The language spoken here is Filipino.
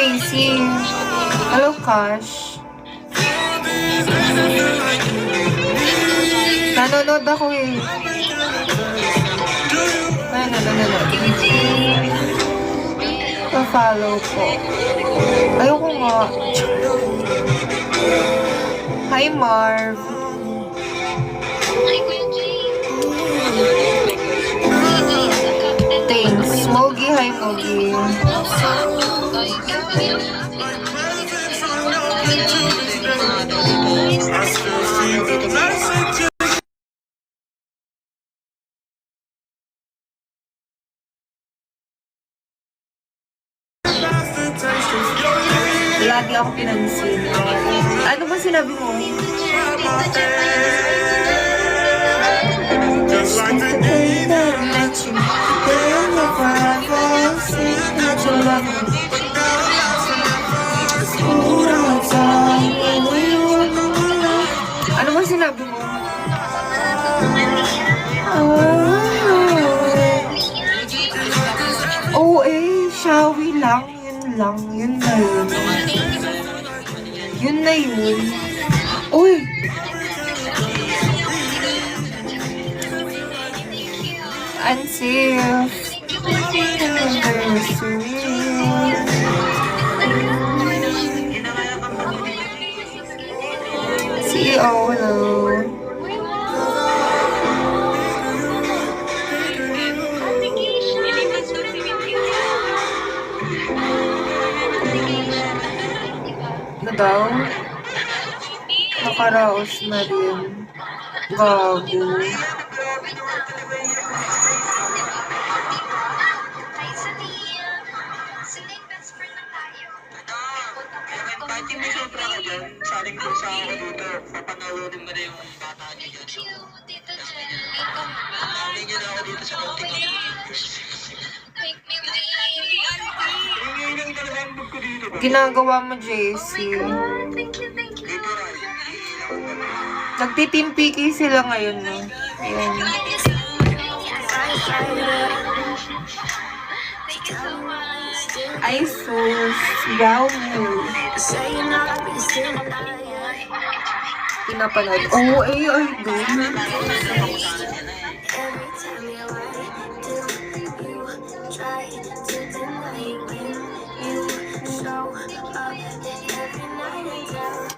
JC. Hello, Cash. Nanonood ako eh. Ay, nanonood. Pa-follow po. Ayoko nga. Hi, Marv. Thanks. Mogi, hi, Mogi. Lagi ako pinansin. Ano ba sinabi mo? Just like the day that I met you, in the paradise, ano ba sinabi mo? Oh, shawi lang. Yun lang. Yun na yun. Yun na yun. Uy! Unsafe. CEO, hello. Ano daw? Nakaraos na rin. Gago. Pati may sobra ka dyan, saling ko sa ako dito, papanalunin mo na yung bata niya dyan. Panalunin niyo na ako dito sa konti ko. Ngayon ang kalahambog ko dito ba? Ginagawa mo, JC. Dito rin. Nagtitimpiki sila ngayon, no? Ayan. Ay, sus. Wow. Pinapanood. Oh, ay, doon.